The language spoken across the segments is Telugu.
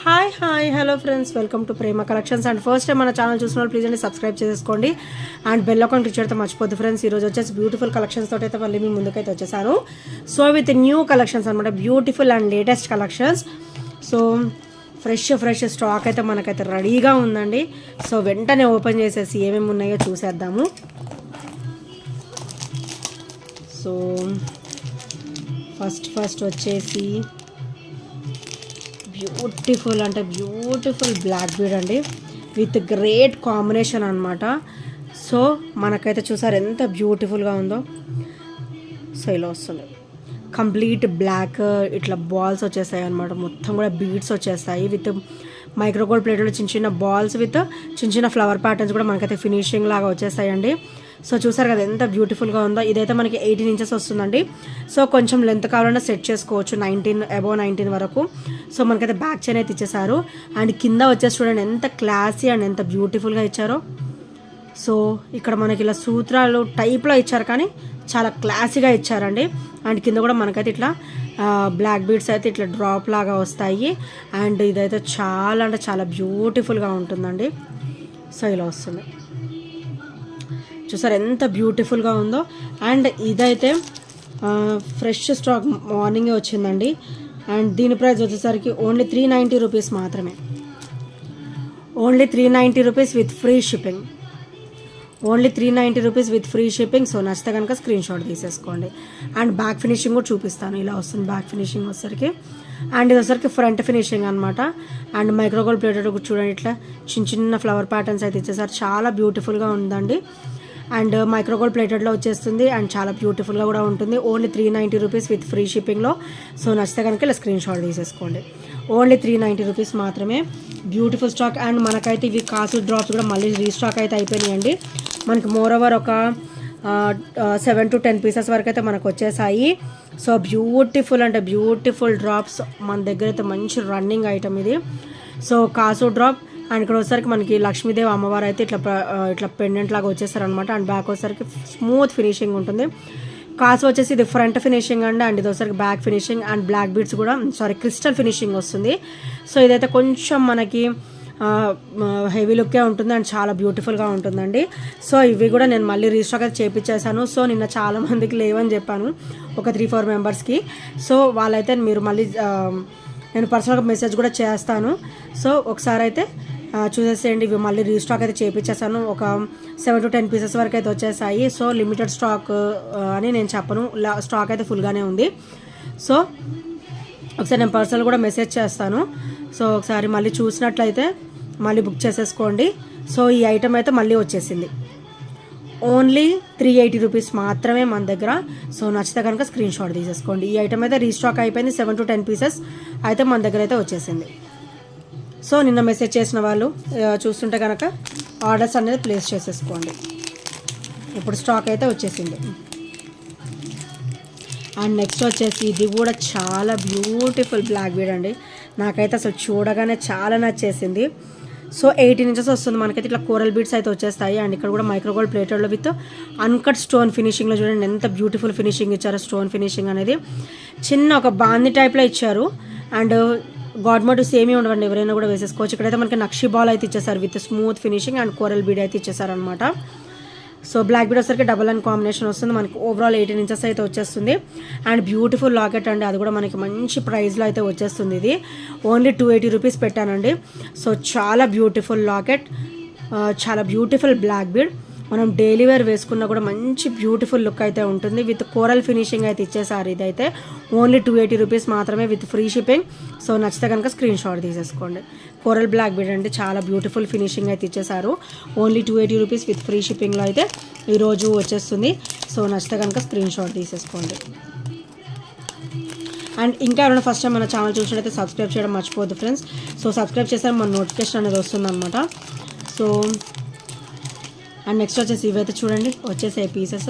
Hi hello friends, welcome to Prema collections. And first time మన ఛానల్ చూసిన వాళ్ళు ప్లీజ్ అండి సబ్స్క్రైబ్ చేసుకోండి అండ్ బెల్ ఐకాన్ క్లిక్ చేయడం మర్చిపోద్దు ఫ్రెండ్స్. ఈరోజు వచ్చేసి బ్యూటిఫుల్ కలెక్షన్స్ తోటి అయితే మళ్ళీ మీ ముందుకైతే వచ్చేసాను. సో విత్ న్యూ కలెక్షన్స్ అనమాట, beautiful and latest collections. So fresh stock అయితే మనకైతే రెడీగా ఉందండి. సో వెంటనే ఓపెన్ చేసేసి ఏమేమి ఉన్నాయో చూసేద్దాము. సో ఫస్ట్ వచ్చేసి బ్యూటిఫుల్ అంటే బ్యూటిఫుల్ బ్లాక్ బీడ్ అండి, విత్ గ్రేట్ కాంబినేషన్ అనమాట. సో మనకైతే చూసారు ఎంత బ్యూటిఫుల్గా ఉందో. సో ఇలా వస్తుంది కంప్లీట్ బ్లాక్, ఇట్లా బాల్స్ వచ్చేస్తాయి అనమాట, మొత్తం కూడా బీడ్స్ వచ్చేస్తాయి విత్ మైక్రోగోల్డ్ ప్లేట్లో చిన్న బాల్స్ విత్ చిన్న ఫ్లవర్ ప్యాటర్న్స్ కూడా మనకైతే ఫినిషింగ్ లాగా వచ్చేస్తాయండి. సో చూసారు కదా ఎంత బ్యూటిఫుల్గా ఉందో. ఇదైతే మనకి 18 ఇంచెస్ వస్తుందండి. సో కొంచెం లెంత్ కావాలన్నా సెట్ చేసుకోవచ్చు, 19 అబోవ్ 19 వరకు. సో మనకైతే బ్యాక్ చైన్ అయితే ఇచ్చేసారు. అండ్ కింద వచ్చేసి చూడండి ఎంత క్లాసీ అండ్ ఎంత బ్యూటిఫుల్గా ఇచ్చారో. సో ఇక్కడ మనకి ఇలా సూత్రాలు టైప్లో ఇచ్చారు, కానీ చాలా క్లాసీగా ఇచ్చారండి. అండ్ కింద కూడా మనకైతే ఇట్లా బ్లాక్ బీడ్స్ అయితే ఇట్లా డ్రాప్ లాగా వస్తాయి. అండ్ ఇదైతే చాలా అంటే చాలా బ్యూటిఫుల్గా ఉంటుందండి. సో ఇలా వస్తుంది, చూసారు ఎంత బ్యూటిఫుల్గా ఉందో. అండ్ ఇదైతే ఫ్రెష్ స్టాక్ మార్నింగే వచ్చిందండి. అండ్ దీని ప్రైస్ వచ్చేసరికి ఓన్లీ 390 రూపీస్ మాత్రమే, only 390 rupees with free shipping, only 390 rupees with free shipping. So నచ్చితే కనుక స్క్రీన్ షాట్ తీసేసుకోండి. అండ్ బ్యాక్ ఫినిషింగ్ కూడా చూపిస్తాను, ఇలా వస్తుంది బ్యాక్ ఫినిషింగ్ వచ్చేసరికి. అండ్ ఇది వచ్చరికి ఫ్రంట్ ఫినిషింగ్ అనమాట. అండ్ మైక్రోగోల్డ్ ప్లేటెడ్ కూడా చూడండి, ఇట్లా చిన్న ఫ్లవర్ ప్యాటర్న్స్ అయితే ఇచ్చేసారు, చాలా బ్యూటిఫుల్గా ఉందండి. అండ్ మైక్రోగోల్డ్ ప్లేటెడ్లో వచ్చేస్తుంది అండ్ చాలా బ్యూటిఫుల్గా కూడా ఉంటుంది. ఓన్లీ 390 రూపీస్ విత్ ఫ్రీ షిప్పింగ్లో. సో నచ్చితే కనుక ఇలా స్క్రీన్ షాట్ తీసేసుకోండి. ఓన్లీ 390 రూపీస్ మాత్రమే, బ్యూటిఫుల్ స్టాక్. అండ్ మనకైతే ఇవి కాసు డ్రాప్స్ కూడా మళ్ళీ రీస్టాక్ అయితే అయిపోయినాయండి. మనకి మోర్ ఓవర్ ఒక 7 to 10 పీసెస్ వరకు అయితే మనకు వచ్చేసాయి. సో బ్యూటిఫుల్ అంటే బ్యూటిఫుల్ డ్రాప్స్ మన దగ్గర అయితే మంచి రన్నింగ్ ఐటమ్ ఇది. సో కాసు డ్రాప్. అండ్ ఇక్కడ వచ్చేసరికి మనకి లక్ష్మీదేవి అమ్మవారు అయితే ఇట్లా పెండెంట్ లాగా వచ్చేసారనమాట. అండ్ బ్యాక్ వచ్చేసరికి స్మూత్ ఫినిషింగ్ ఉంటుంది. కాసు వచ్చేసి ఇది ఫ్రంట్ ఫినిషింగ్ అండి. అండ్ ఇది వచ్చేసరికి back finishing and black beads కూడా క్రిస్టల్ ఫినిషింగ్ వస్తుంది. సో ఇదైతే కొంచెం మనకి హెవీ లుక్కే ఉంటుంది అండ్ చాలా బ్యూటిఫుల్గా ఉంటుందండి. సో ఇవి కూడా నేను మళ్ళీ రీస్టాక్ అయితే చేపించేసాను. సో నిన్న చాలామందికి లేవని చెప్పాను, ఒక 3-4 మెంబర్స్కి. సో వాళ్ళైతే మీరు మళ్ళీ నేను పర్సనల్గా మెసేజ్ కూడా చేస్తాను. సో ఒకసారి అయితే చూసేసేయండి. ఇవి మళ్ళీ రీస్టాక్ అయితే చేయించేసాను, ఒక 7 to 10 పీసెస్ వరకు అయితే వచ్చేసాయి. సో లిమిటెడ్ స్టాక్ అని నేను చెప్పను, స్టాక్ అయితే ఫుల్గానే ఉంది. సో ఒకసారి నేను పర్సనల్ కూడా మెసేజ్ చేస్తాను. సో ఒకసారి మళ్ళీ చూసినట్లయితే మళ్ళీ బుక్ చేసేసుకోండి. సో ఈ ఐటమ్ అయితే మళ్ళీ వచ్చేసింది, ఓన్లీ 380 రూపీస్ మాత్రమే మన దగ్గర. సో నచ్చితే కనుక స్క్రీన్ షాట్ తీసేసుకోండి. ఈ ఐటమ్ అయితే రీస్టాక్ అయిపోయింది, 7 to 10 పీసెస్ అయితే మన దగ్గర అయితే వచ్చేసింది. సో నిన్న మెసేజ్ చేసిన వాళ్ళు చూస్తుంటే కనుక ఆర్డర్స్ అనేది ప్లేస్ చేసేసుకోండి. ఇప్పుడు స్టాక్ అయితే వచ్చేసింది. అండ్ నెక్స్ట్ వచ్చేసి ఇది కూడా చాలా బ్యూటిఫుల్ బ్లాక్ బీడ్ అండి, నాకైతే అసలు చూడగానే చాలా నచ్చేసింది. సో 18 ఇంచెస్ వస్తుంది మనకైతే, ఇట్లా కోరల్ బీడ్స్ అయితే వచ్చేస్తాయి. అండ్ ఇక్కడ కూడా మైక్రోగోల్డ్ ప్లేటెడ్లో విత్ అన్కట్ స్టోన్ ఫినిషింగ్లో చూడండి ఎంత బ్యూటిఫుల్ ఫినిషింగ్ ఇచ్చారు. స్టోన్ ఫినిషింగ్ అనేది చిన్న ఒక బాంది టైప్లో ఇచ్చారు. అండ్ గాడ్ మోటివ్స్ ఏమీ ఉండవండి, ఎవరైనా కూడా వేసేసుకోవచ్చు. ఇక్కడైతే మనకి నక్షి బాల్ అయితే ఇచ్చేసారు with smooth finishing and coral bead అయితే ఇచ్చేసారు అనమాట. సో బ్లాక్ బీడ్ వచ్చేసరికి డబల్ అండ్ కాంబినేషన్ వస్తుంది మనకి. ఓవరాల్ 18 ఇంచెస్ అయితే వచ్చేస్తుంది. అండ్ బ్యూటిఫుల్ లాకెట్ అండి, అది కూడా మనకి మంచి ప్రైస్లో అయితే వచ్చేస్తుంది. ఇది ఓన్లీ 280 రూపీస్ పెట్టానండి. సో చాలా బ్యూటిఫుల్ లాకెట్, చాలా బ్యూటిఫుల్ బ్లాక్ బీడ్. మనం డైలీ వేర్ వేసుకున్నా కూడా మంచి బ్యూటిఫుల్ లుక్ అయితే ఉంటుంది. విత్ కోరల్ ఫినిషింగ్ అయితే ఇచ్చేసారు. ఇదైతే ఓన్లీ 280 రూపీస్ మాత్రమే విత్ ఫ్రీ షిప్పింగ్. సో నచ్చితే కనుక స్క్రీన్ షాట్ తీసేసుకోండి. కోరల్ బ్లాక్ బీడ్ అంటే చాలా బ్యూటిఫుల్ ఫినిషింగ్ అయితే ఇచ్చేసారు. ఓన్లీ 280 రూపీస్ విత్ ఫ్రీ షిప్పింగ్లో అయితే ఈరోజు వచ్చేస్తుంది. సో నచ్చితే కనుక స్క్రీన్ షాట్ తీసేసుకోండి. అండ్ ఇంకా ఎవరైనా ఫస్ట్ టైం మన ఛానల్ చూసినట్టయితే సబ్స్క్రైబ్ చేయడం మర్చిపోద్దు ఫ్రెండ్స్. సో సబ్స్క్రైబ్ చేస్తే మన నోటిఫికేషన్ అనేది వస్తుంది అనమాట. సో అండ్ నెక్స్ట్ వచ్చేసి ఇవైతే చూడండి వచ్చేసాయి పీసెస్.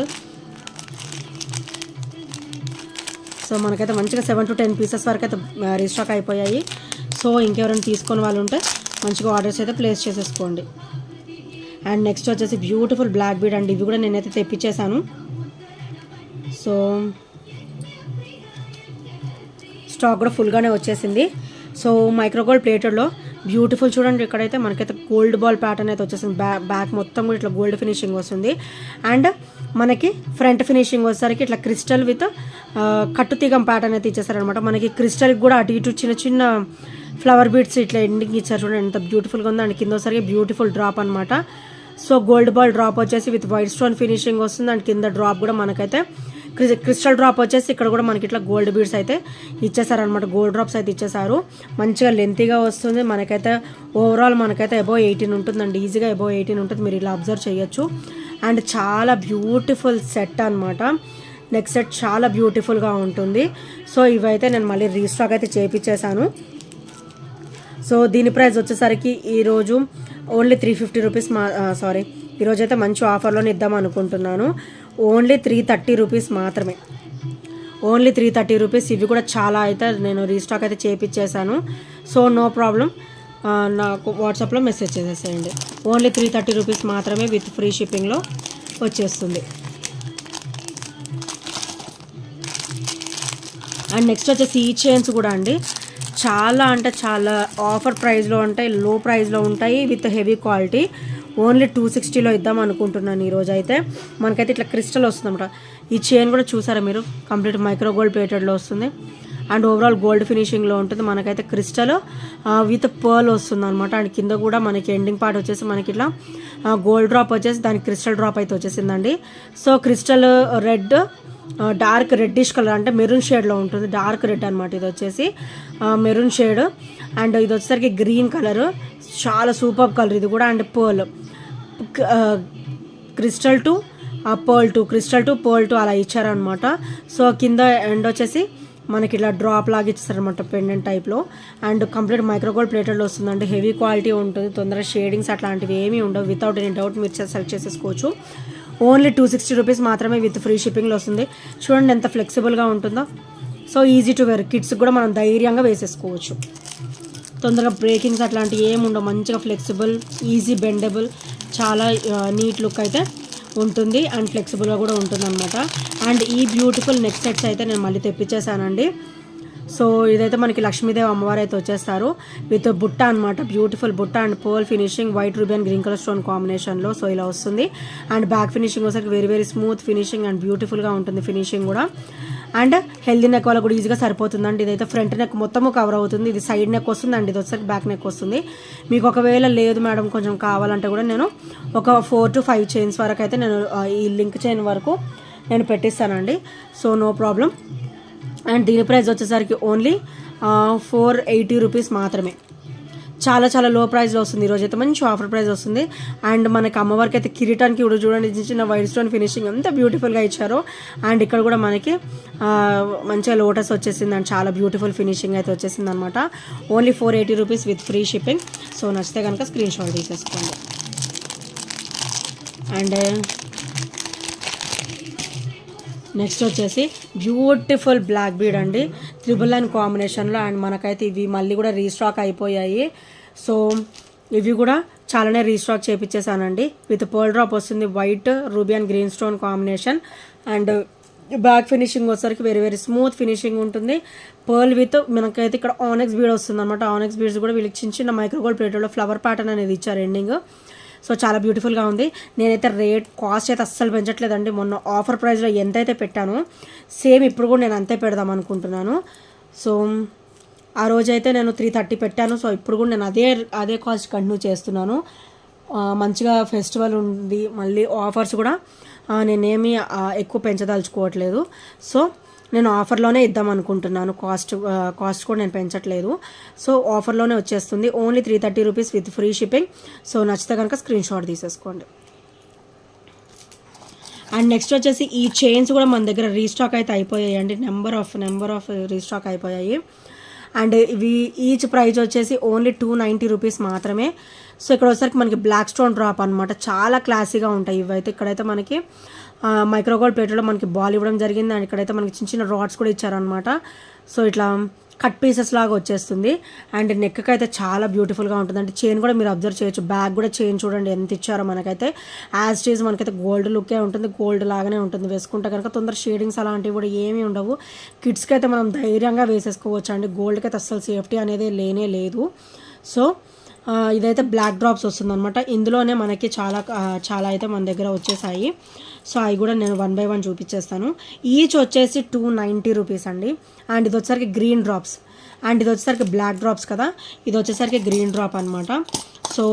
సో మనకైతే మంచిగా 7 to 10 పీసెస్ వరకు అయితే రీస్టాక్ అయిపోయాయి. సో ఇంకెవరైనా తీసుకొని వాళ్ళు ఉంటే మంచిగా ఆర్డర్స్ అయితే ప్లేస్ చేసేసుకోండి. అండ్ నెక్స్ట్ వచ్చేసి బ్యూటిఫుల్ బ్లాక్ బీడ్ అండి, ఇవి కూడా నేనైతే తెప్పించేసాను. సో స్టాక్ కూడా ఫుల్గానే వచ్చేసింది. సో మైక్రోగోల్డ్ ప్లేటెడ్లో బ్యూటిఫుల్ చూడండి, ఇక్కడైతే మనకైతే గోల్డ్ బాల్ ప్యాటర్న్ అయితే వచ్చేసింది. బ్యాక్ మొత్తం కూడా ఇట్లా గోల్డ్ ఫినిషింగ్ వస్తుంది. అండ్ మనకి ఫ్రంట్ ఫినిషింగ్ వచ్చేసరికి ఇట్లా క్రిస్టల్ విత్ కట్టుతీగం ప్యాటర్న్ అయితే ఇచ్చేసారనమాట. మనకి క్రిస్టల్కి కూడా అటు ఇటు చిన్న చిన్న ఫ్లవర్ బీడ్స్ ఇట్లా ఎండింగ్ ఇచ్చారు చూడండి, ఎంత బ్యూటిఫుల్గా ఉంది. అండ్ కింద వచ్చేసరికి బ్యూటిఫుల్ డ్రాప్ అనమాట. సో గోల్డ్ బాల్ డ్రాప్ వచ్చేసి విత్ వైట్ స్టోన్ ఫినిషింగ్ వస్తుంది. అండ్ కింద డ్రాప్ కూడా మనకైతే క్రిస్టల్ డ్రాప్ వచ్చేసి ఇక్కడ కూడా మనకి ఇట్లా గోల్డ్ బీడ్స్ అయితే ఇచ్చేసారనమాట. గోల్డ్ డ్రాప్స్ అయితే ఇచ్చేసారు. మంచిగా లెంతీగా వస్తుంది. మనకైతే ఓవరాల్ మనకైతే అబోవ్ 18 ఉంటుందండి, ఈజీగా అబోవ్ 18 ఉంటుంది. మీరు ఇలా అబ్జర్వ్ చేయొచ్చు. అండ్ చాలా బ్యూటిఫుల్ సెట్ అనమాట. నెక్స్ట్ సెట్ చాలా బ్యూటిఫుల్గా ఉంటుంది. సో ఇవైతే నేను మళ్ళీ రీస్టాక్ అయితే చేయించేసాను. సో దీని ప్రైస్ వచ్చేసరికి ఈరోజు ఓన్లీ 350 రూపీస్ ఈరోజు అయితే మంచి ఆఫర్లోనే ఇద్దాం అనుకుంటున్నాను. ఓన్లీ 330 రూపీస్ మాత్రమే, ఓన్లీ 330 రూపీస్. ఇవి కూడా చాలా అయితే నేను రీస్టాక్ అయితే చేయించేసాను. సో నో ప్రాబ్లం, నాకు వాట్సాప్లో మెసేజ్ చేసేసేయండి. ఓన్లీ 330 రూపీస్ మాత్రమే విత్ ఫ్రీ షిప్పింగ్లో వచ్చేస్తుంది. అండ్ నెక్స్ట్ వచ్చేసి ఈ చైన్స్ కూడా అండి, చాలా అంటే చాలా ఆఫర్ ప్రైస్లో ఉంటాయి, లో ప్రైస్లో ఉంటాయి, విత్ హెవీ క్వాలిటీ. ఓన్లీ 260లో ఇద్దాం అనుకుంటున్నాను ఈరోజు అయితే. మనకైతే ఇట్లా క్రిస్టల్ వస్తుంది అనమాట. ఈ చైన్ కూడా చూసారా మీరు, కంప్లీట్ మైక్రో గోల్డ్ ప్లేటెడ్లో వస్తుంది. అండ్ ఓవరాల్ గోల్డ్ ఫినిషింగ్లో ఉంటుంది. మనకైతే క్రిస్టల్ విత్ పర్ల్ వస్తుంది అనమాట. అండ్ కింద కూడా మనకి ఎండింగ్ పార్ట్ వచ్చేసి మనకి ఇట్లా గోల్డ్ డ్రాప్ వచ్చేసి దానికి క్రిస్టల్ డ్రాప్ అయితే వచ్చేసిందండి. So crystal red, dark reddish colour అంటే మెరూన్ షేడ్లో ఉంటుంది. డార్క్ రెడ్ అనమాట ఇది వచ్చేసి, మెరూన్ షేడ్. అండ్ ఇది వచ్చేసరికి గ్రీన్ కలర్, చాలా సూపర్ కలర్ ఇది కూడా. And pearl, crystal to pearl to, crystal to pearl to అలా ఇచ్చారనమాట. సో కింద ఎండ్ వచ్చేసి మనకి ఇట్లా డ్రాప్ లాగా ఇచ్చారనమాట, పెండెంట్ టైప్లో. అండ్ కంప్లీట్ మైక్రోగోల్డ్ ప్లేటెడ్లో వస్తుందండి. హెవీ క్వాలిటీ ఉంటుంది, తొందరగా షేడింగ్స్ అట్లాంటివి ఏమీ ఉండవు. వితౌట్ ఎనీ డౌట్ మీరు సెలెక్ట్ చేసేసుకోవచ్చు. ఓన్లీ 260 రూపీస్ మాత్రమే విత్ ఫ్రీ షిప్పింగ్లో వస్తుంది. చూడండి ఎంత ఫ్లెక్సిబుల్గా ఉంటుందో. సో ఈజీ టు వేర్, కిడ్స్కి కూడా మనం ధైర్యంగా వేసేసుకోవచ్చు. తొందరగా బ్రేకింగ్స్ అట్లాంటివి ఏమి ఉండవు. మంచిగా ఫ్లెక్సిబుల్, ఈజీ బెండబుల్, చాలా నీట్ లుక్ అయితే ఉంటుంది. అండ్ ఫ్లెక్సిబుల్గా కూడా ఉంటుంది అనమాట. అండ్ ఈ బ్యూటిఫుల్ నెక్ సెట్స్ అయితే నేను మళ్ళీ తెప్పించేసానండి. సో ఇదైతే మనకి లక్ష్మీదేవి అమ్మవారు అయితే వచ్చేస్తారు విత్ బుట్ట అనమాట. బ్యూటిఫుల్ బుట్ట and pearl finishing, white ruby and green colour stone కాంబినేషన్లో. సో ఇలా వస్తుంది. అండ్ బ్యాక్ ఫినిషింగ్ వచ్చేసరికి very very smooth finishing and బ్యూటిఫుల్గా ఉంటుంది ఫినిషింగ్ కూడా. అండ్ హెల్దీ నెక్ వాళ్ళకు కూడా ఈజీగా సరిపోతుందండి. ఇదైతే ఫ్రంట్ నెక్ మొత్తము కవర్ అవుతుంది. ఇది సైడ్ నెక్ వస్తుంది అండ్ ఇది వచ్చేసరికి బ్యాక్ నెక్ వస్తుంది. మీకు ఒకవేళ లేదు మేడం కొంచెం కావాలంటే కూడా నేను ఒక 4 to 5 చైన్స్ వరకు అయితే నేను ఈ లింక్ చైన్ వరకు నేను పెట్టిస్తానండి. So no problem. అండ్ దీని ప్రైస్ వచ్చేసరికి ఓన్లీ 480 రూపీస్ మాత్రమే. చాలా చాలా లో ప్రైస్లో వస్తుంది. ఈరోజు అయితే మంచి ఆఫర్ ప్రైస్ వస్తుంది. అండ్ మనకి అమ్మవారికి అయితే కిరీటానికి కూడా చూడండి చిన్న వైట్ స్టోన్ ఫినిషింగ్ ఎంత బ్యూటిఫుల్గా ఇచ్చారో. అండ్ ఇక్కడ కూడా మనకి మంచిగా లోటస్ వచ్చేసింది అండ్ చాలా బ్యూటిఫుల్ ఫినిషింగ్ అయితే వచ్చేసింది అనమాట. Only 480 rupees with free shipping. So నచ్చితే కనుక స్క్రీన్ షాట్ తీసేసుకోండి. అండ్ నెక్స్ట్ వచ్చేసి బ్యూటిఫుల్ బ్లాక్ బీడ్ అండి, 999 కాంబినేషన్లో. అండ్ మనకైతే ఇవి మళ్ళీ కూడా రీస్టాక్ అయిపోయాయి. సో ఇవి కూడా చాలానే రీస్టాక్ చేయించేసానండి. విత్ పర్ల్ డ్రాప్ వస్తుంది, white ruby and green stone combination. And back finishing వచ్చేసరికి వెరీ వెరీ స్మూత్ ఫినిషింగ్ ఉంటుంది. పర్ల్ విత్ మనకైతే ఇక్కడ ఆనెక్స్ బీడ్ వస్తుంది అనమాట. ఆనెక్స్ బీడ్స్ కూడా వీళ్ళకి చిన్న చిన్న మైక్రోగోల్డ్ ప్లేట్లో ఫ్లవర్ ప్యాటర్న్ అనేది ఇచ్చారు ఎండింగ్. సో చాలా బ్యూటిఫుల్గా ఉంది. నేనైతే కాస్ట్ అయితే అస్సలు పెంచట్లేదండి. మొన్న ఆఫర్ ప్రైస్లో ఎంతైతే పెట్టానో సేమ్ ఇప్పుడు కూడా నేను అంతే పెడదాం అనుకుంటున్నాను. సో ఆ రోజైతే నేను 330 పెట్టాను. సో ఇప్పుడు కూడా నేను అదే కాస్ట్ కంటిన్యూ చేస్తున్నాను. మంచిగా ఫెస్టివల్ ఉంది, మళ్ళీ ఆఫర్స్ కూడా నేనేమీ ఎక్కువ పెంచదలుచుకోవట్లేదు. సో నేను ఆఫర్లోనే ఇద్దాం అనుకుంటున్నాను. కాస్ట్ కూడా నేను పెంచట్లేదు. సో ఆఫర్లోనే వచ్చేస్తుంది. Only 330 rupees with free shipping. So నచ్చితే కనుక స్క్రీన్ షాట్ తీసేసుకోండి. అండ్ నెక్స్ట్ వచ్చేసి ఈ చైన్స్ కూడా మన దగ్గర రీస్టాక్ అయితే అయిపోయాయి అండి. నెంబర్ ఆఫ్ రీస్టాక్ అయిపోయాయి. అండ్ ఇవి ఈచ్ ప్రైస్ వచ్చేసి ఓన్లీ 290 రూపీస్ మాత్రమే. సో ఇక్కడ వచ్చేసరికి మనకి బ్లాక్ స్టోన్ డ్రాప్ అనమాట. చాలా క్లాసీగా ఉంటాయి ఇవైతే. ఇక్కడైతే మనకి మైక్రోగోల్డ్ ప్లేట్లో మనకి బాల్ ఇవ్వడం జరిగింది. అండ్ ఇక్కడైతే మనకి చిన్న చిన్న రాడ్స్ కూడా ఇచ్చారనమాట. సో ఇట్లా కట్ పీసెస్ లాగా వచ్చేస్తుంది. అండ్ నెక్కి అయితే చాలా బ్యూటిఫుల్గా ఉంటుంది. అంటే చైన్ కూడా మీరు అబ్జర్వ్ చేయొచ్చు. బ్యాగ్ కూడా చైన్ చూడండి ఎంత ఇచ్చారో మనకైతే. యాజ్ ఇట్ ఈజ్ మనకైతే గోల్డ్ లుక్కే ఉంటుంది, గోల్డ్ లాగానే ఉంటుంది. వేసుకుంటే కనుక తొందర షేడింగ్స్ అలాంటివి కూడా ఏమీ ఉండవు. కిడ్స్కి అయితే మనం ధైర్యంగా వేసేసుకోవచ్చు అండి. గోల్డ్కి అయితే అస్సలు సేఫ్టీ అనేది లేనే లేదు. సో ఇదైతే బ్లాక్ డ్రాప్స్ వస్తుందన్నమాట. ఇందులోనే మనకి చాలా అయితే మన దగ్గర వచ్చేసాయి. సో అవి కూడా నేను 1 by 1 చూపించేస్తాను. ఈచ్ వచ్చేసి 290 రూపీస్ అండి. అండ్ ఇది వచ్చేసరికి గ్రీన్ డ్రాప్స్, అండ్ ఇది వచ్చేసరికి బ్లాక్ డ్రాప్స్ కదా, ఇది వచ్చేసరికి గ్రీన్ డ్రాప్ అనమాట. సో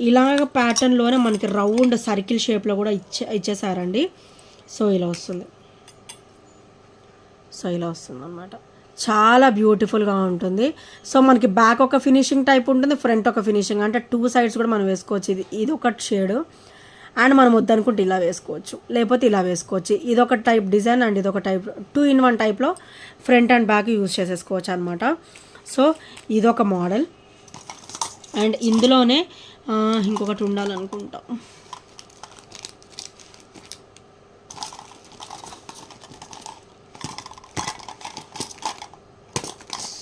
ఇలాగ ప్యాటర్న్లోనే మనకి రౌండ్ సర్కిల్ షేప్లో కూడా ఇచ్చేసారండి. సో ఇలా వస్తుంది అనమాట. చాలా బ్యూటిఫుల్గా ఉంటుంది. సో మనకి బ్యాక్ ఒక ఫినిషింగ్ టైప్ ఉంటుంది, ఫ్రంట్ ఒక ఫినిషింగ్, అంటే 2 sides కూడా మనం వేసుకోవచ్చు. ఇది ఒక షేడ్, అండ్ మనం వద్దనుకుంటే ఇలా వేసుకోవచ్చు, లేకపోతే ఇలా వేసుకోవచ్చు. ఇదొక టైప్ డిజైన్ అండ్ ఇదొక టైప్ 2 in 1 టైప్లో ఫ్రంట్ అండ్ బ్యాక్ యూజ్ చేసేసుకోవచ్చు అనమాట. సో ఇదొక మోడల్. అండ్ ఇందులోనే ఇంకొకటి ఉండాలనుకుంటాం.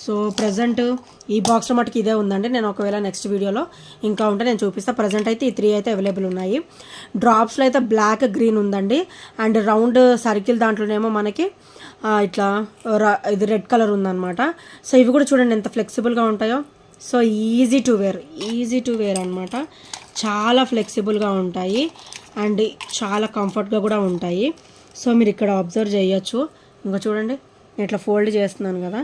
సో ప్రజెంట్ ఈ బాక్స్లో మటుకు ఇదే ఉందండి. నేను ఒకవేళ నెక్స్ట్ వీడియోలో ఇంకా ఉంటే నేను చూపిస్తాను. ప్రజెంట్ అయితే ఈ 3 అయితే అవైలబుల్ ఉన్నాయి. డ్రాప్స్లో అయితే బ్లాక్ గ్రీన్ ఉందండి. అండ్ రౌండ్ సర్కిల్ దాంట్లోనేమో మనకి ఇట్లా ఇది రెడ్ కలర్ ఉందన్నమాట. సో ఇవి కూడా చూడండి ఎంత ఫ్లెక్సిబుల్గా ఉంటాయో. సో ఈజీ టు వేర్ అనమాట. చాలా ఫ్లెక్సిబుల్గా ఉంటాయి అండ్ చాలా కంఫర్ట్గా కూడా ఉంటాయి. సో మీరు ఇక్కడ అబ్జర్వ్ చేయొచ్చు. ఇంకా చూడండి నేను ఇట్లా ఫోల్డ్ చేస్తున్నాను కదా,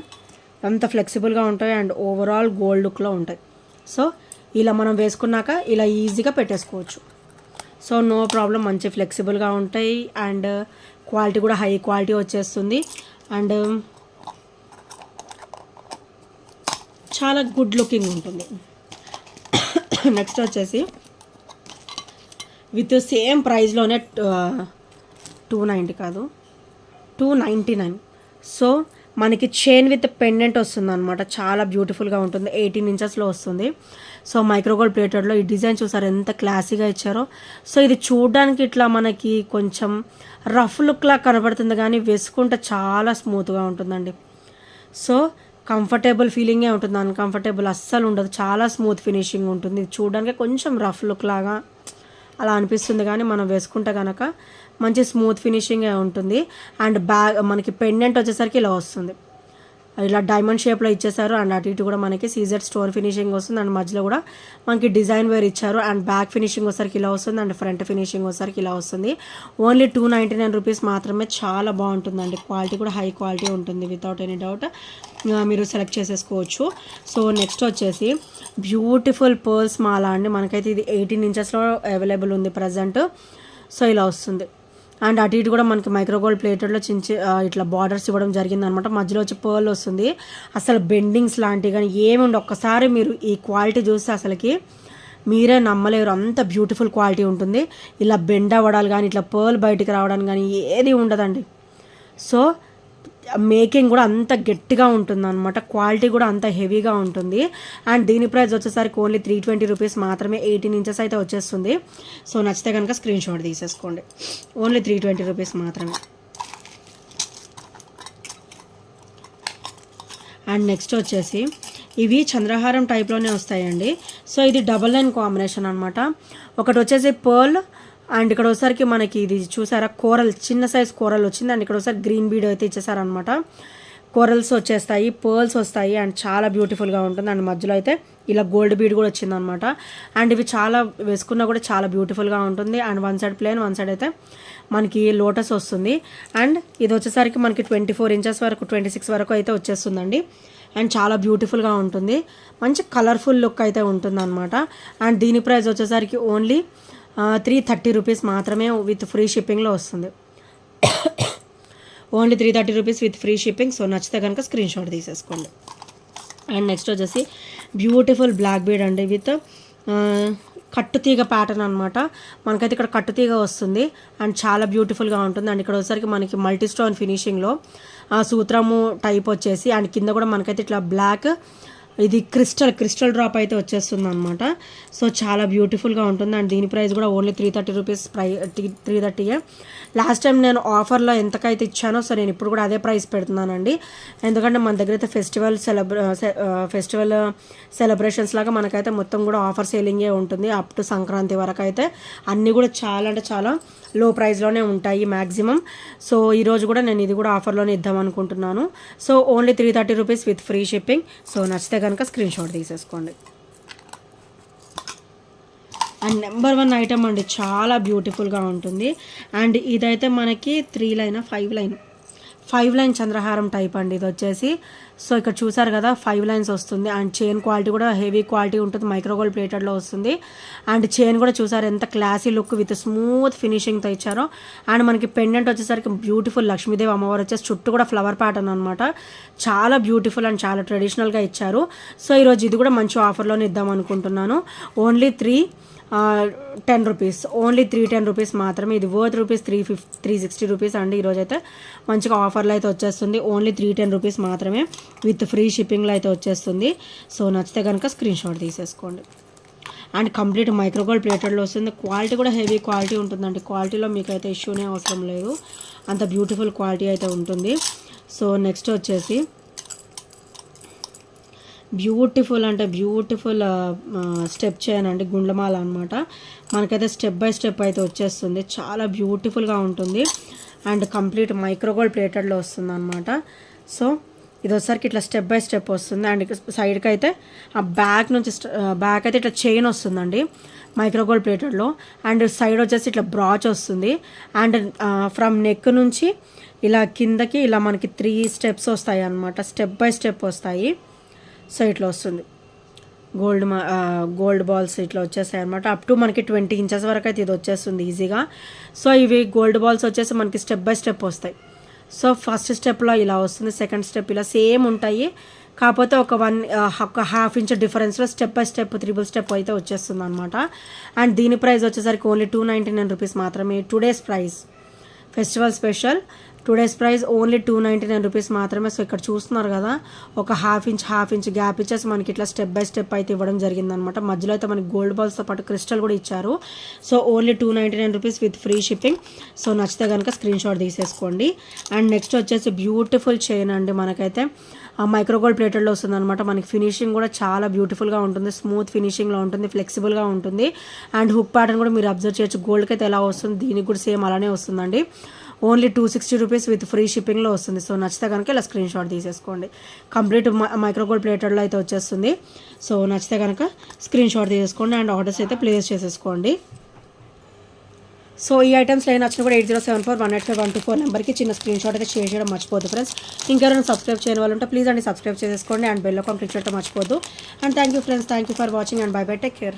అంత ఫ్లెక్సిబుల్గా ఉంటాయి అండ్ ఓవరాల్ గోల్డ్ లుక్లో ఉంటాయి. సో ఇలా మనం వేసుకున్నాక ఇలా ఈజీగా పెట్టేసుకోవచ్చు. సో నో ప్రాబ్లం, మంచి ఫ్లెక్సిబుల్గా ఉంటాయి అండ్ క్వాలిటీ కూడా హై క్వాలిటీ వచ్చేస్తుంది అండ్ చాలా గుడ్ లుకింగ్ ఉంటుంది. నెక్స్ట్ వచ్చేసి విత్ సేమ్ ప్రైస్లోనే 290 కాదు 299. సో మనకి చైన్ విత్ పెండెంట్ వస్తుంది అనమాట. చాలా బ్యూటిఫుల్గా ఉంటుంది. 18 inchesలో వస్తుంది. సో మైక్రోగోల్డ్ ప్లేటెడ్లో ఈ డిజైన్ చూసారు ఎంత క్లాసీగా ఇచ్చారో. సో ఇది చూడడానికి ఇట్లా మనకి కొంచెం రఫ్ లుక్లా కనబడుతుంది, కానీ వేసుకుంటే చాలా స్మూత్గా ఉంటుందండి. సో కంఫర్టబుల్ ఫీలింగే ఉంటుంది, అన్కంఫర్టబుల్ అస్సలు ఉండదు. చాలా స్మూత్ ఫినిషింగ్ ఉంటుంది. చూడడానికి కొంచెం రఫ్ లుక్ లాగా అలా అనిపిస్తుంది, కానీ మనం వేసుకుంటే కనుక మంచి స్మూత్ ఫినిషింగే ఉంటుంది. అండ్ బ్యాగ్ మనకి పెండెంట్ వచ్చేసరికి ఇలా వస్తుంది, ఇలా డైమండ్ షేప్లో ఇచ్చేసారు. అండ్ అటు ఇటు కూడా మనకి సీజెడ్ స్టోన్ ఫినిషింగ్ వస్తుంది. అండ్ మధ్యలో కూడా మనకి డిజైన్ వేర్ ఇచ్చారు. అండ్ బ్యాక్ ఫినిషింగ్ వచ్చేసరికి ఇలా వస్తుంది అండ్ ఫ్రంట్ ఫినిషింగ్ వచ్చేసరికి ఇలా వస్తుంది. ఓన్లీ 299 రూపీస్ మాత్రమే. చాలా బాగుంటుందండి. క్వాలిటీ కూడా హై క్వాలిటీ ఉంటుంది, వితౌట్ ఎనీ డౌట్ మీరు సెలెక్ట్ చేసేసుకోవచ్చు. సో నెక్స్ట్ వచ్చేసి బ్యూటిఫుల్ పర్ల్స్ మాల అండి. మనకైతే ఇది 18 inchesలో అవైలబుల్ ఉంది ప్రజెంట్. సో ఇలా వస్తుంది. అండ్ అటు ఇటు కూడా మనకి మైక్రోగోల్డ్ ప్లేటెడ్లో ఇట్లా బార్డర్స్ ఇవ్వడం జరిగిందనమాట. మధ్యలో వచ్చి పర్ల్ వస్తుంది. అసలు బెండింగ్స్ లాంటివి కానీ ఏమి ఉండవు. ఒక్కసారి మీరు ఈ క్వాలిటీ చూస్తే అసలుకి మీరే నమ్మలేరు, అంత బ్యూటిఫుల్ క్వాలిటీ ఉంటుంది. ఇలా బెండ్ అవ్వడాలు కానీ ఇట్లా పర్ల్ బయటికి రావడానికి కానీ ఏది ఉండదండి. సో మేకింగ్ కూడా అంత గట్టిగా ఉంటుంది అనమాట. క్వాలిటీ కూడా అంత హెవీగా ఉంటుంది. అండ్ దీని ప్రైస్ వచ్చేసరికి ఓన్లీ 320 రూపీస్ మాత్రమే. 18 inches అయితే వచ్చేస్తుంది. సో నచ్చితే కనుక స్క్రీన్ షాట్ తీసేసుకోండి. ఓన్లీ 320 రూపీస్ మాత్రమే. అండ్ నెక్స్ట్ వచ్చేసి ఇవి చంద్రహారం టైప్లోనే వస్తాయండి. సో ఇది డబల్ లైన్ కాంబినేషన్ అనమాట. ఒకటి వచ్చేసి పర్ల్ అండ్ ఇక్కడ వచ్చేసరికి మనకి ఇది చూసారా కోరల్, చిన్న సైజ్ కోరల్ వచ్చింది. అండ్ ఇక్కడ ఒకసారి గ్రీన్ బీడ్ అయితే ఇచ్చేసారనమాట. కోరల్స్ వచ్చేస్తాయి, పర్ల్స్ వస్తాయి అండ్ చాలా బ్యూటిఫుల్గా ఉంటుంది. అండ్ మధ్యలో అయితే ఇలా గోల్డ్ బీడ్ కూడా వచ్చిందనమాట. అండ్ ఇవి చాలా వేసుకున్నా కూడా చాలా బ్యూటిఫుల్గా ఉంటుంది. And one side plain, one side అయితే మనకి లోటస్ వస్తుంది. అండ్ ఇది వచ్చేసరికి మనకి 24 inches వరకు 26 వరకు అయితే వచ్చేస్తుందండి. అండ్ చాలా బ్యూటిఫుల్గా ఉంటుంది. మంచి కలర్ఫుల్ లుక్ అయితే ఉంటుంది అనమాట. అండ్ దీని ప్రైస్ వచ్చేసరికి ఓన్లీ 330 రూపీస్ మాత్రమే విత్ ఫ్రీ షిప్పింగ్లో వస్తుంది. Only 330 rupees with free shipping. So నచ్చితే కనుక స్క్రీన్ షాట్ తీసేసుకోండి. అండ్ నెక్స్ట్ వచ్చేసి బ్యూటిఫుల్ బ్లాక్ బీడ్ అండి విత్ కట్టుతీగ ప్యాటర్న్ అనమాట. మనకైతే ఇక్కడ కట్టుతీగ వస్తుంది అండ్ చాలా బ్యూటిఫుల్గా ఉంటుంది. అండ్ ఇక్కడ వచ్చేసరికి మనకి మల్టీ స్టోన్ ఫినిషింగ్లో సూత్రము టైప్ వచ్చేసి అండ్ కింద కూడా మనకైతే ఇట్లా బ్లాక్ ఇది క్రిస్టల్ డ్రాప్ అయితే వచ్చేస్తుంది అనమాట. సో చాలా బ్యూటిఫుల్గా ఉంటుంది. అండ్ దీని ప్రైస్ కూడా ఓన్లీ 330 రూపీస్ 330. లాస్ట్ టైం నేను ఆఫర్లో ఎంతకైతే ఇచ్చానో సో నేను ఇప్పుడు కూడా అదే ప్రైస్ పెడుతున్నానండి. ఎందుకంటే మన దగ్గర అయితే ఫెస్టివల్ సెలబ్రేషన్స్ లాగా మనకైతే మొత్తం కూడా ఆఫర్ సేలింగే ఉంటుంది. అప్ టు సంక్రాంతి వరకు అయితే అన్నీ కూడా చాలా అంటే చాలా లో ప్రైస్లోనే ఉంటాయి మ్యాక్సిమం. సో ఈరోజు కూడా నేను ఇది కూడా ఆఫర్లోనే ఇద్దాం అనుకుంటున్నాను. So only 330 rupees with free shipping. So నచ్చితే కనుక స్క్రీన్ షాట్ తీసేసుకోండి. అండ్ నెంబర్ 1 ఐటమ్ అండి, చాలా బ్యూటిఫుల్గా ఉంటుంది. అండ్ ఇదైతే మనకి 5 లైన్ చంద్రహారం టైప్ అండి ఇది వచ్చేసి. సో ఇక్కడ చూసారు కదా 5 లైన్స్ వస్తుంది. అండ్ చైన్ క్వాలిటీ కూడా హెవీ క్వాలిటీ ఉంటుంది, మైక్రోగోల్డ్ ప్లేటెడ్లో వస్తుంది. అండ్ చైన్ కూడా చూసారు ఎంత క్లాసీ లుక్ విత్ స్మూత్ ఫినిషింగ్తో ఇచ్చారో. అండ్ మనకి పెండెంట్ వచ్చేసరికి బ్యూటిఫుల్ లక్ష్మీదేవి అమ్మవారు వచ్చేసి చుట్టూ కూడా ఫ్లవర్ ప్యాటర్న్ అనమాట. చాలా బ్యూటిఫుల్ అండ్ చాలా ట్రెడిషనల్గా ఇచ్చారు. సో ఈరోజు ఇది కూడా మంచి ఆఫర్లోనే ఇద్దాం అనుకుంటున్నాను. ఓన్లీ 310 రూపీస్, ఓన్లీ 310 రూపీస్ మాత్రమే. ఇది వర్త్ రూపీస్ 360 రూపీస్ అండి. ఈరోజు అయితే మంచిగా ఆఫర్లో అయితే వచ్చేస్తుంది. ఓన్లీ 310 రూపీస్ మాత్రమే విత్ ఫ్రీ షిప్పింగ్లో అయితే వచ్చేస్తుంది. సో నచ్చితే కనుక స్క్రీన్ షాట్ తీసేసుకోండి. అండ్ కంప్లీట్ మైక్రోగోల్డ్ ప్లేటెడ్లో వస్తుంది. క్వాలిటీ కూడా హెవీ క్వాలిటీ ఉంటుందండి. క్వాలిటీలో మీకు అయితే ఇష్యూనే అవసరం లేదు, అంత బ్యూటిఫుల్ క్వాలిటీ అయితే ఉంటుంది. సో నెక్స్ట్ వచ్చేసి బ్యూటిఫుల్ స్టెప్ చేయనండి, గుండ్లమాల అనమాట. మనకైతే స్టెప్ బై స్టెప్ అయితే వచ్చేస్తుంది. చాలా బ్యూటిఫుల్గా ఉంటుంది. అండ్ కంప్లీట్ మైక్రోగోల్డ్ ప్లేటెడ్లో వస్తుంది అనమాట. సో ఇది వచ్చేసరికి ఇట్లా స్టెప్ బై స్టెప్ వస్తుంది. అండ్ సైడ్కి అయితే ఆ బ్యాక్ అయితే ఇట్లా చైన్ వస్తుందండి మైక్రోగోల్డ్ ప్లేటెడ్లో. అండ్ సైడ్ వచ్చేసి ఇట్లా బ్రాచ్ వస్తుంది. అండ్ ఫ్రమ్ నెక్ నుంచి ఇలా కిందకి ఇలా మనకి 3 స్టెప్స్ వస్తాయి అనమాట, స్టెప్ బై స్టెప్ వస్తాయి. సో ఇట్లా వస్తుంది గోల్డ్ బాల్స్ ఇట్లా వచ్చేస్తాయి అనమాట. అప్ టు మనకి 20 ఇంచెస్ వరకు అయితే ఇది వచ్చేస్తుంది ఈజీగా. సో ఇవి గోల్డ్ బాల్స్ వచ్చేసి మనకి స్టెప్ బై స్టెప్ వస్తాయి. సో ఫస్ట్ స్టెప్లో ఇలా వస్తుంది, సెకండ్ స్టెప్ ఇలా సేమ్ ఉంటాయి. కాకపోతే ఒక హాఫ్ ఇంచ్ డిఫరెన్స్లో స్టెప్ బై స్టెప్ 3 స్టెప్ అయితే వచ్చేస్తుంది అనమాట. అండ్ దీని ప్రైస్ వచ్చేసరికి ఓన్లీ 299 రూపీస్ మాత్రమే. Today's price festival special today's price only 299 rupees మాత్రమే. సో ఇక్కడ చూస్తున్నారు కదా ఒక హాఫ్ ఇంచ్ గ్యాప్ ఇచ్చేసి మనకి ఇట్లా స్టెప్ బై స్టెప్ అయితే ఇవ్వడం జరిగిందనమాట. మధ్యలో అయితే మనకి గోల్డ్ బాల్స్తో పాటు క్రిస్టల్ కూడా ఇచ్చారు. So only 299 rupees with free shipping. So నచ్చితే కనుక స్క్రీన్ షాట్ తీసేసుకోండి. అండ్ నెక్స్ట్ వచ్చేసి బ్యూటిఫుల్ చైన్ అండి, మనకైతే మైక్రోగోల్డ్ ప్లేటెడ్లో వస్తుంది అనమాట. మనకి ఫినిషింగ్ కూడా చాలా బ్యూటిఫుల్గా ఉంటుంది, స్మూత్ ఫినిషింగ్లో ఉంటుంది, ఫ్లెక్సిబుల్గా ఉంటుంది. అండ్ హుక్ ప్యాటర్న్ కూడా మీరు అబ్జర్వ్ చేయొచ్చు. గోల్డ్కి అయితే ఎలా వస్తుంది దీనికి కూడా సేమ్ అలానే వస్తుందండి. ఓన్లీ 260 రూపీస్ విత్ ఫ్రీ షిప్పింగ్లో వస్తుంది. సో నచ్చితే కనుక ఇలా స్క్రీన్ షాట్ తీసేసుకోండి. కంప్లీట్ మైక్రోగోల్డ్ ప్లేటెడ్లో అయితే వచ్చేస్తుంది. సో నచ్చితే కనుక స్క్రీన్ షాట్ తీసేసుకోండి అండ్ ఆర్డర్స్ అయితే ప్లేస్ చేసేసుకోండి. సో ఈ ఐటమ్స్లో ఏ నచ్చిన కూడా 8074185124 నెంబర్కి చిన్న స్క్రీన్ షాట్ అయితే షేర్ చేయడం మర్చిపోద్దు ఫ్రెండ్స్. ఇంకెవరైనా సబ్స్క్రైబ్ చేయని వాళ్ళు ఉంటే ప్లీజ్ అండి సబ్స్క్రైబ్ చేసేసుకోండి అండ్ బెల్ ఐకాన్ క్లిక్ చేయడం మర్చిపోద్దు. And thank you friends, thank you for watching and bye bye, take care.